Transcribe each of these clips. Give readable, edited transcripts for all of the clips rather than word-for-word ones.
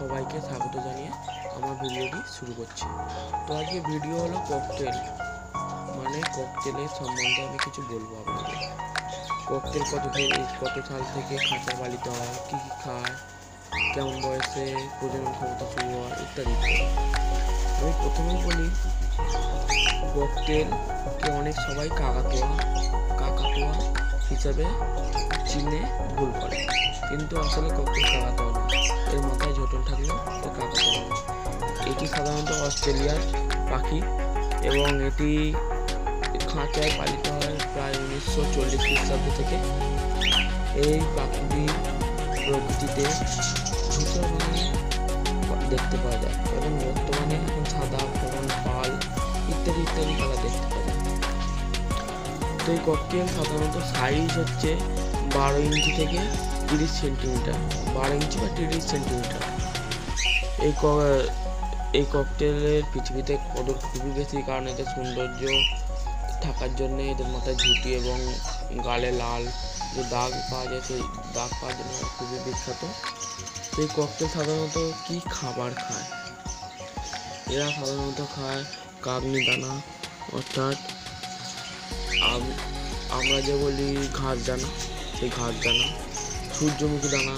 সবাইকে স্বাগত জানিয়ে আমার ভিডিওটি শুরু করছি। তো আজকে ভিডিও হলো ককটেল, মানে ককটেলের সম্বন্ধে আমি কিছু বলবো আপনাদের। ককটেল কত সাল থেকে খাঁচায় পালিত হয়, কী কী খায়, কেমন বয়সে প্রজনন ক্ষমতা শুরু হয় ইত্যাদি। আমি প্রথমেই বলি, ককটেলকে অনেক সবাই কাকাতুয়া হিসাবে চিনে ভুল করে, কিন্তু আসলে ককটেল কাকাতুয়া না। এর মাথায় ঝোঁটন থাকলেও কাকাতুয়া না। এটি সাধারণত অস্ট্রেলিয়ার পাখি এবং এটি খাঁচায় পালিত হয় প্রায় 1940 খ্রিস্টাব্দ থেকে। এই পাখিটি প্রকৃতিতে ধূসর রঙে দেখতে পাওয়া যায় এবং বর্তমানে এখন সাদা, ফন, পাল ইত্যাদি কালার দেখতে পাওয়া যায়। তো এই ককটেল সাধারণত সাইজ হচ্ছে 12 ইঞ্চি থেকে 30 সেন্টিমিটার, 12 ইঞ্চি বা 30 সেন্টিমিটার। এই ককটেলের পৃথিবীতে কদর খুবই বেশি, কারণ এদের সৌন্দর্য থাকার জন্য এদের মাথায় ঝুঁটি এবং গালে লাল যে দাগ পাওয়া যায়, সেই দাগ পাওয়ার জন্য খুবই বিখ্যাত। এই ককটেল সাধারণত কি খাবার খায়? এরা সাধারণত খায় কাগনি দানা, অর্থাৎ আমরা যে বলি ঘাস দানা, সেই ঘাস দানা, সূর্যমুখী দানা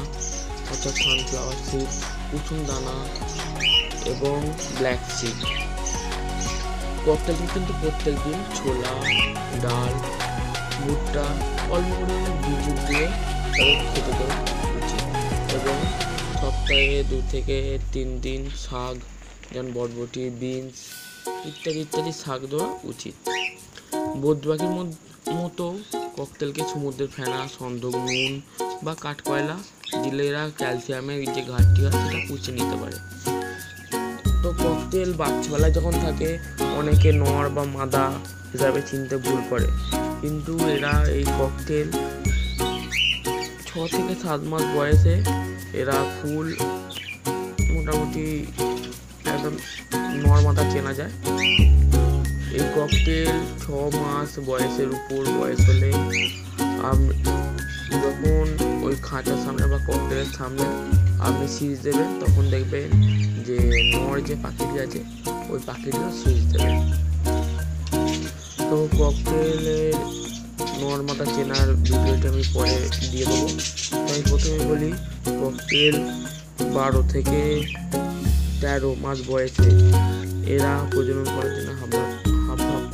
অর্থাৎ সানফ্লাওয়ার সিড, কুসুম দানা এবং ব্ল্যাক সিড। ককটেলকে কিন্তু প্রত্যেক দিন ছোলা, ডাল, ভুট্টা, অল্প পরিমাণে বিদ্যুৎ দিয়ে তাদের খেতে দেওয়া উচিত এবং সপ্তাহে 2 থেকে 3 দিন শাক, যেমন বরবটি, বিনস ইত্যাদি শাক দেওয়া উচিত। বদ্রিপাখির মতো ককটেলকে সমুদ্রের ফেনা, সন্দক, নুন বা কাঠকয়লা দিলে এরা ক্যালসিয়ামের যে ঘাটতি হয় সেটা পুষে নিতে পারে। তো ককটেল বাচ্চাবেলায় যখন থাকে অনেকে নর বা মাদা হিসাবে চিনতে ভুল করে, কিন্তু এরা এই ককটেল 6 থেকে 7 মাস বয়সে এরা ফুল মোটামুটি একদম নর মাদা চেনা যায়। এই ককটেল 6 মাস বয়সের উপর বয়স হলে যখন ওই খাঁচার সামনে বা ককটেলের সামনে আপনি সিজ দেবেন, তখন দেখবেন যে নর যে পাখিটি আছে ওই পাখিটিও সিজ দেবে। তো ককটেলের নর মাদা চেনার ভিডিওটি আমি পরে দিয়ে দেবো। আমি প্রথমে বলি, ককটেল 12 থেকে 13 মাস বয়সে এরা প্রজনন করার জন্য হাব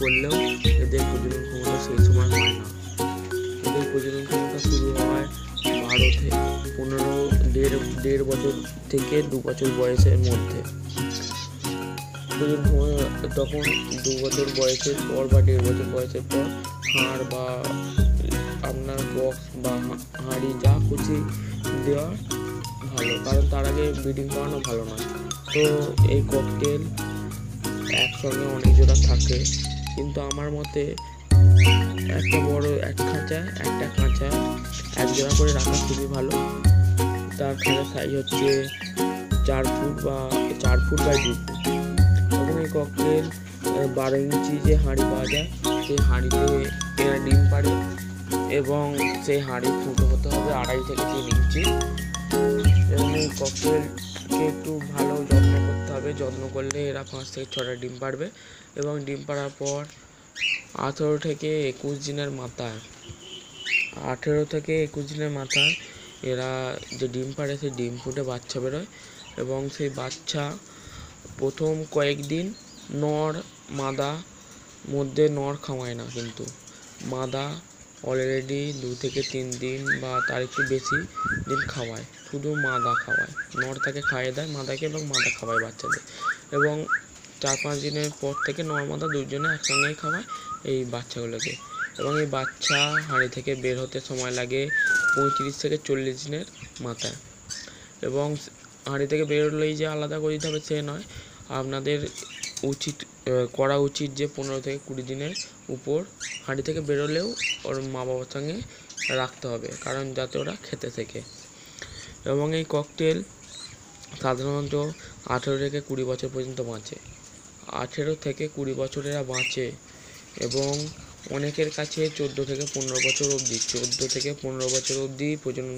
করলেও এদের প্রজনন ক্ষমতা সেই সময় হয় না। এদের প্রজনন ক্ষমতা শুরু হয় 12 থেকে 15, দেড় বছর থেকে 2 বছর বয়সের মধ্যে। তখন 2 বছর বয়সের পর বা 1.5 বছর বয়সের পর হাড় বা আপনার বক্স বা হাঁড়ি যা খুশি দেওয়া ভালো, কারণ তার আগে ব্রিডিং করানো ভালো নয়। তো এই ককটেল একসঙ্গে অনেক জোড়া থাকে, কিন্তু আমার মতে একটা খাঁচা এক জোড়া করে রাখা খুবই ভালো। তার খাঁচার সাইজ হচ্ছে 4 ফুট বাই 2 ফুট। তখন এই ককটেল 12 ইঞ্চি যে হাঁড়ি পাওয়া যায় সেই হাঁড়িতে এরা ডিম পাড়ে এবং সেই হাঁড়ি ফুটো হতে হবে 2.5 থেকে 3 ইঞ্চি। এবং এই ককটেলকে একটু ভালো যত্ন করতে হবে, যত্ন করলে এরা 5 থেকে 6টা ডিম পাড়বে এবং ডিম পাড়ার পর 18 থেকে 21 দিনের মাথায় এরা যে ডিম পাড়ে সেই ডিম ফুটে বাচ্চা বেরোয় এবং সেই বাচ্চা প্রথম কয়েকদিন নর মাদা মধ্যে নর খাওয়ায় না, কিন্তু মাদা অলরেডি 2 থেকে 3 দিন বা তার একটু বেশি দিন খাওয়ায়, শুধু মাদা খাওয়ায়, নর তাকে খাইয়ে দেয় মাদাকে এবং মাদা খাওয়ায় বাচ্চাদের। এবং 4-5 দিনের পর থেকে নর মাদা দুজনে একসঙ্গেই খাওয়ায় এই বাচ্চাগুলোকে। এবং এই বাচ্চা হাঁড়ি থেকে বের হতে সময় লাগে 35 থেকে 40 দিনের মাথায়। এবং হাঁড়ি থেকে বেরোলেই যে আলাদা করে দিতে হবে সে নয়, আপনাদের করা উচিত যে 15 থেকে 20 দিনের উপর হাঁড়ি থেকে বেরোলেও ওর মা বাবার সঙ্গে রাখতে হবে, কারণ যাতে ওরা খেতে শেখে। এবং এই ককটেল সাধারণত 18 থেকে 20 বছর পর্যন্ত বাঁচে। 18 থেকে 20 বছর এরা বাঁচে এবং অনেকের কাছে 14 থেকে 15 বছর অবধি প্রজনন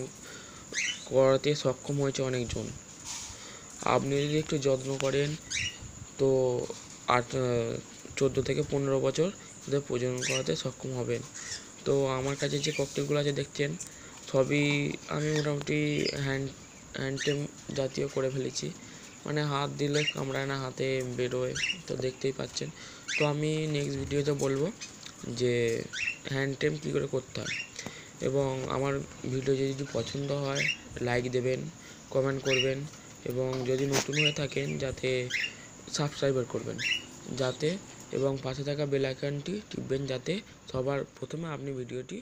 করাতে সক্ষম হয়েছে অনেকজন। আপনি যদি একটু যত্ন করেন তো 14 থেকে 15 বছর এদের প্রজনন করাতে সক্ষম হবেন। তো আমার কাছে যে ককটেলগুলো আছে দেখছেন, সবই আমি মোটামুটি হ্যান্ড টেম জাতীয় করে ফেলেছি, মানে হাত দিলে কামড়ায় না, হাতে বেরোয়, তো দেখতেই পাচ্ছেন। তো আমি নেক্সট ভিডিওতে বলবো যে হ্যান্ড টেম কী করে করতে হয়। এবং আমার ভিডিও যদি পছন্দ হয় লাইক দেবেন, কমেন্ট করবেন, এবং যদি নতুন হয়ে থাকেন যাতে সাবস্ক্রাইবার করবেন যাতে, এবং পাশে থাকা বেল আইকনটি টিপবেন যাতে সবার প্রথমে আপনি ভিডিওটি